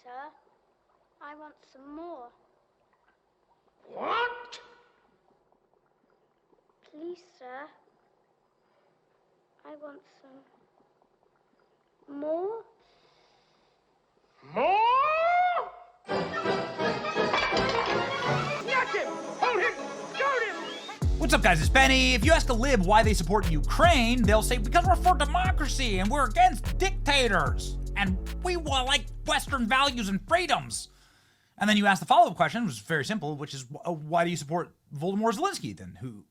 sir. I want some more. What? Please, sir. I want some more. More? Snatch him! Hold him! Shoot him! What's up, guys? It's Benny. If you ask a lib why they support Ukraine, they'll say because we're for democracy and we're against dictators and we want like Western values and freedoms. And then you ask the follow-up question, which is very simple, which is why do you support Volodymyr Zelensky then, who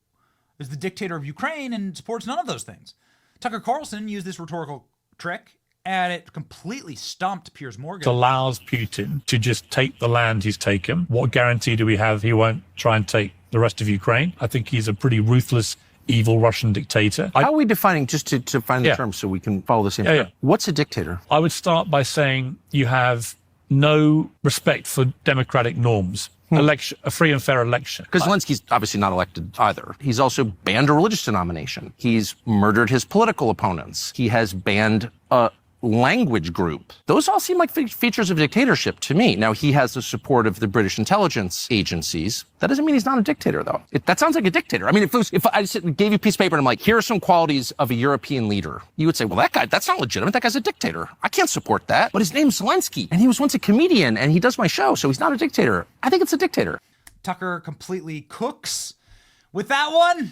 is the dictator of Ukraine and supports none of those things? Tucker Carlson used this rhetorical trick, and it completely stumped Piers Morgan. It allows Putin to just take the land he's taken. What guarantee do we have he won't try and take the rest of Ukraine? I think he's a pretty ruthless, evil Russian dictator. How are we defining, just to find the term so we can follow the same term? What's a dictator? I would start by saying you have no respect for democratic norms. A free and fair election. Because Zelensky's obviously not elected either. He's also banned a religious denomination. He's murdered his political opponents. He has banned a language group. Those all seem like features of dictatorship to me. Now, he has the support of the British intelligence agencies. That doesn't mean he's not a dictator, though. That sounds like a dictator. I mean, if I gave you a piece of paper and I'm like, here are some qualities of a European leader, you would say, well, that guy, that's not legitimate. That guy's a dictator. I can't support that. But his name's Zelensky, and he was once a comedian, and he does my show, so he's not a dictator. I think it's a dictator. Tucker completely cooks with that one.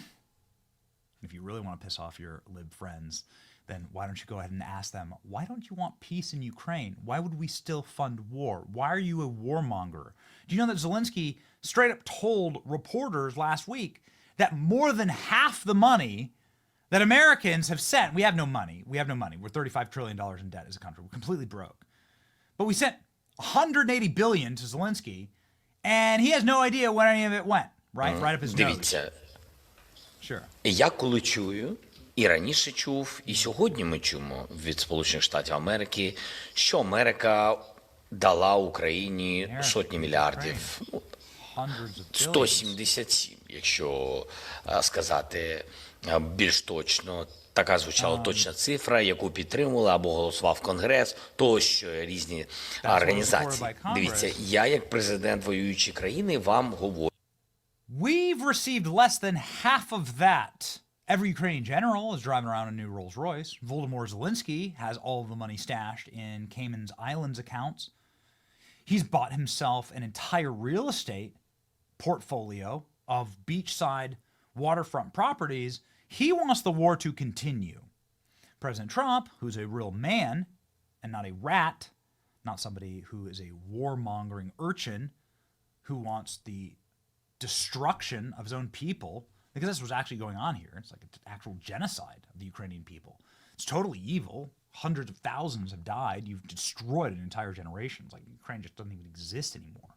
If you really want to piss off your lib friends, then why don't you go ahead and ask them, why don't you want peace in Ukraine? Why would we still fund war? Why are you a warmonger? Do you know that Zelensky straight up told reporters last week that more than half the money that Americans have sent, we have no money. We're $35 trillion in debt as a country. We're completely broke. But we sent $180 billion to Zelensky, and he has no idea where any of it went, right? Right up his nose. Дивіться, Sure. я коли чую, і раніше чув, і сьогодні ми чуємо від Сполучених Штатів Америки, що Америка дала Україні сотні мільярдів, 177, якщо сказати більш точно. Така звучала точна цифра, яку підтримували або голосував Конгрес, тощо різні організації. Дивіться, я як президент воюючої країни вам говорю. We've received less than half of that. Every Ukrainian general is driving around a new Rolls Royce. Volodymyr Zelensky has all of the money stashed in Cayman Islands accounts. He's bought himself an entire real estate portfolio of beachside waterfront properties. He wants the war to continue. President Trump, who's a real man and not a rat, not somebody who is a warmongering urchin who wants the destruction of his own people, because that's what's actually going on here. It's like an actual genocide of the Ukrainian people. It's totally evil. Hundreds of thousands have died. You've destroyed an entire generation. It's like Ukraine just doesn't even exist anymore.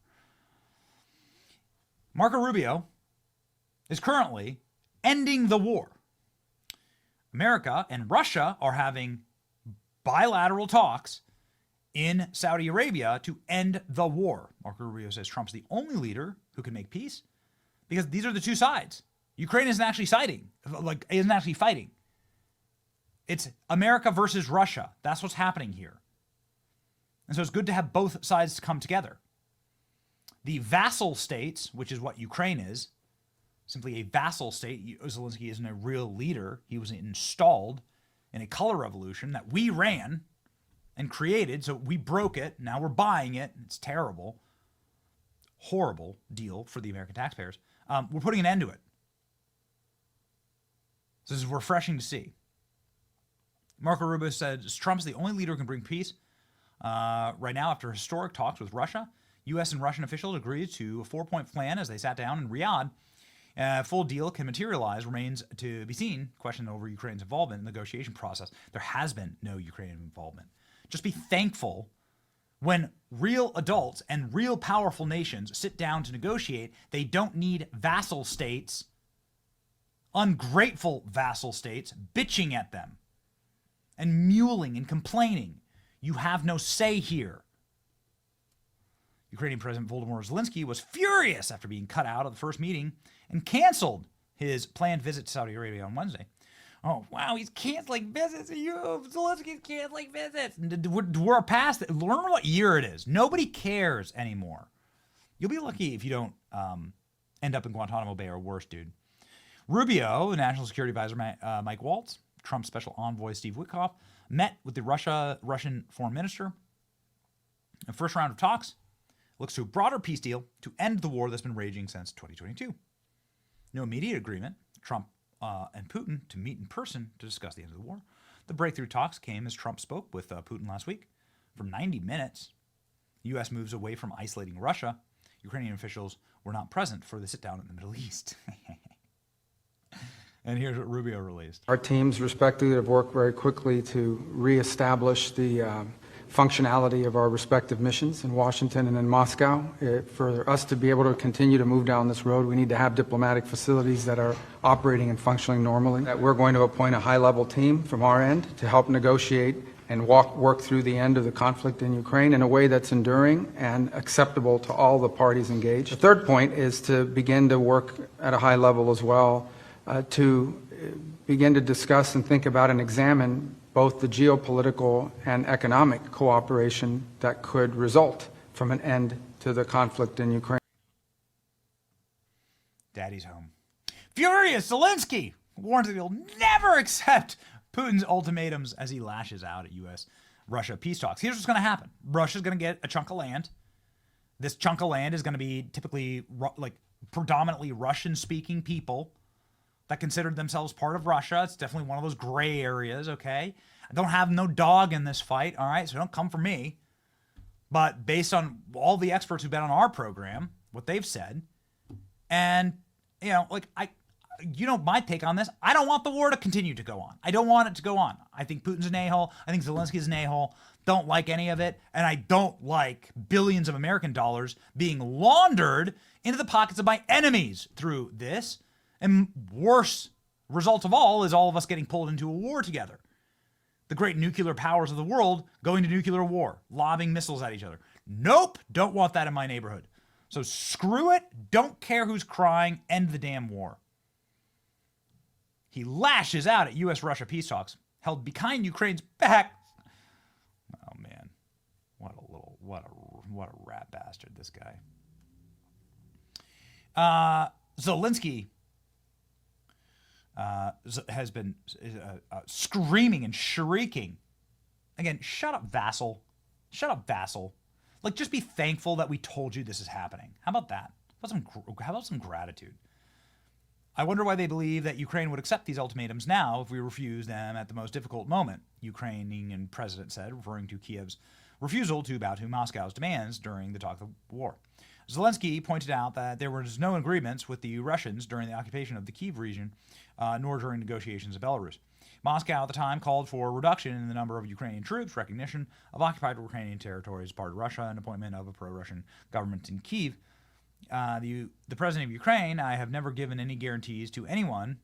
Marco Rubio is currently ending the war. America and Russia are having bilateral talks in Saudi Arabia to end the war. Marco Rubio says Trump's the only leader who can make peace because these are the two sides. Ukraine isn't actually fighting. It's America versus Russia. That's what's happening here. And so it's good to have both sides come together. The vassal states, which is what Ukraine is, simply a vassal state. Zelensky isn't a real leader. He was installed in a color revolution that we ran and created, so we broke it. Now we're buying it. It's terrible. Horrible deal for the American taxpayers. We're putting an end to it. So this is refreshing to see. Marco Rubio says Trump's the only leader who can bring peace. Right now, after historic talks with Russia, U.S. and Russian officials agreed to a 4-point plan as they sat down in Riyadh. Full deal can materialize remains to be seen. Question over Ukraine's involvement in the negotiation process. There has been no Ukrainian involvement. Just be thankful when real adults and real powerful nations sit down to negotiate. They don't need vassal states, ungrateful vassal states, bitching at them and mewling and complaining. You have no say here. Ukrainian President Volodymyr Zelensky was furious after being cut out of the first meeting and canceled his planned visit to Saudi Arabia on Wednesday. Oh, wow, he's canceling visits. Zelensky's canceling visits. We're past it. Learn what year it is. Nobody cares anymore. You'll be lucky if you don't end up in Guantanamo Bay or worse, dude. Rubio, the National Security Advisor Mike Waltz, Trump's special envoy Steve Witkoff, met with the Russian foreign minister. The first round of talks looks to a broader peace deal to end the war that's been raging since 2022. No immediate agreement. Trump and Putin to meet in person to discuss the end of the war. The breakthrough talks came as Trump spoke with Putin last week for 90 minutes. The U.S. moves away from isolating Russia. Ukrainian officials were not present for the sit-down in the Middle East. And here's what Rubio released. Our teams, respectively, have worked very quickly to reestablish the functionality of our respective missions in Washington and in Moscow. For us to be able to continue to move down this road, we need to have diplomatic facilities that are operating and functioning normally. That we're going to appoint a high-level team from our end to help negotiate and work through the end of the conflict in Ukraine in a way that's enduring and acceptable to all the parties engaged. The third point is to begin to work at a high level as well to begin to discuss and think about and examine both the geopolitical and economic cooperation that could result from an end to the conflict in Ukraine. Daddy's home. Furious, Zelensky warns that he'll never accept Putin's ultimatums as he lashes out at U.S.-Russia peace talks. Here's what's going to happen. Russia's going to get a chunk of land. This chunk of land is going to be typically like predominantly Russian-speaking people that considered themselves part of Russia. It's definitely one of those gray areas, okay? I don't have no dog in this fight, all right? So don't come for me. But based on all the experts who've been on our program, what they've said, and, you know, like, my take on this, I don't want the war to continue to go on. I don't want it to go on. I think Putin's an a-hole. I think Zelensky's an a-hole. Don't like any of it. And I don't like billions of American dollars being laundered into the pockets of my enemies through this. And worse result of all is all of us getting pulled into a war together. The great nuclear powers of the world going to nuclear war, lobbing missiles at each other. Nope, don't want that in my neighborhood. So screw it, don't care who's crying, end the damn war. He lashes out at U.S.-Russia peace talks held behind Ukraine's back. Oh man, what a rat bastard this guy. Zelensky has been screaming and shrieking. Again, shut up, vassal. Shut up, vassal. Like, just be thankful that we told you this is happening. How about that? How about some gratitude? I wonder why they believe that Ukraine would accept these ultimatums now if we refuse them at the most difficult moment, Ukrainian president said, referring to Kiev's refusal to bow to Moscow's demands during the talk of war. Zelensky pointed out that there was no agreements with the Russians during the occupation of the Kiev region, nor during negotiations in Belarus. Moscow at the time called for a reduction in the number of Ukrainian troops, recognition of occupied Ukrainian territories as part of Russia, and appointment of a pro-Russian government in Kiev. The president of Ukraine, I have never given any guarantees to anyone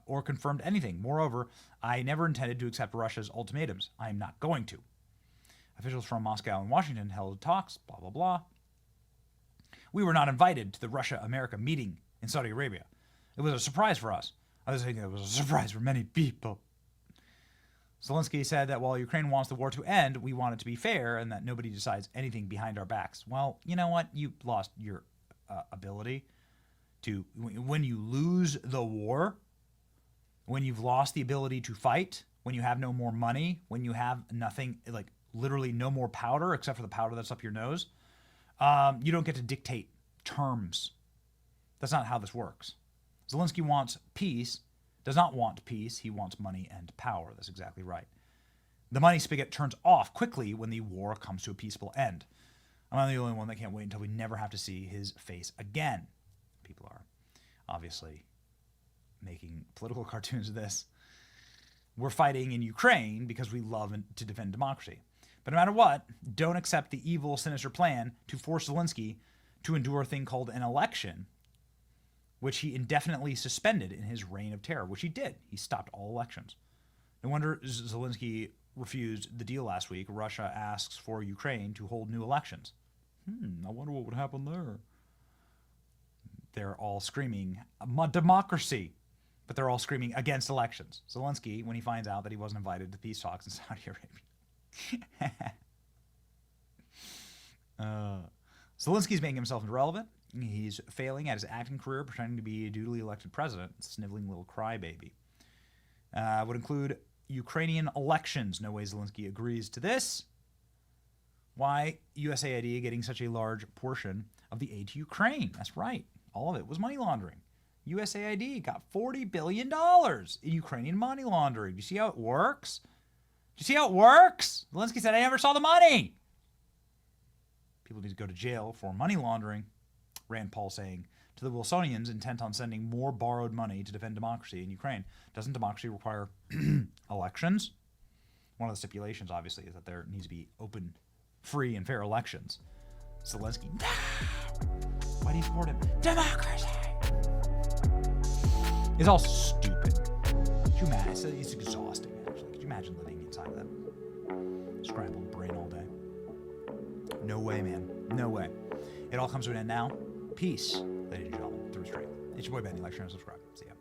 or confirmed anything. Moreover, I never intended to accept Russia's ultimatums. I am not going to. Officials from Moscow and Washington held talks, blah, blah, blah. We were not invited to the Russia-America meeting in Saudi Arabia. It was a surprise for us. I was thinking it was a surprise for many people. Zelensky said that while Ukraine wants the war to end, we want it to be fair and that nobody decides anything behind our backs. Well, you know what? You lost your ability to, when you lose the war, when you've lost the ability to fight, when you have no more money, when you have nothing, like literally no more powder except for the powder that's up your nose, you don't get to dictate terms. That's not how this works. Zelensky wants peace, does not want peace. He wants money and power. That's exactly right. The money spigot turns off quickly when the war comes to a peaceful end. I'm not the only one that can't wait until we never have to see his face again. People are obviously making political cartoons of this. We're fighting in Ukraine because we love to defend democracy. But no matter what, don't accept the evil, sinister plan to force Zelensky to endure a thing called an election, which he indefinitely suspended in his reign of terror, which he did. He stopped all elections. No wonder Zelensky refused the deal last week. Russia asks for Ukraine to hold new elections. I wonder what would happen there. They're all screaming, democracy. but they're all screaming against elections. Zelensky, when he finds out that he wasn't invited to peace talks in Saudi Arabia. Zelensky's making himself irrelevant. He's failing at his acting career, pretending to be a duly elected president, sniveling little crybaby. Would include Ukrainian elections. No way Zelensky agrees to this. Why USAID getting such a large portion of the aid to Ukraine? That's right. All of it was money laundering. USAID got $40 billion in Ukrainian money laundering. Do you see how it works? Do you see how it works? Zelensky said, I never saw the money. People need to go to jail for money laundering. Rand Paul saying to the Wilsonians intent on sending more borrowed money to defend democracy in Ukraine. Doesn't democracy require elections? One of the stipulations, obviously, is that there needs to be open, free, and fair elections. Zelensky, no! Why do you support him? Democracy! It's all stupid. Could you imagine? It's exhausting, actually. Could you imagine living inside of that scrambled brain all day? No way, man. No way. It all comes to an end now. Peace, ladies and gentlemen, through straight. It's your boy Benny. Like, share, and subscribe. See ya.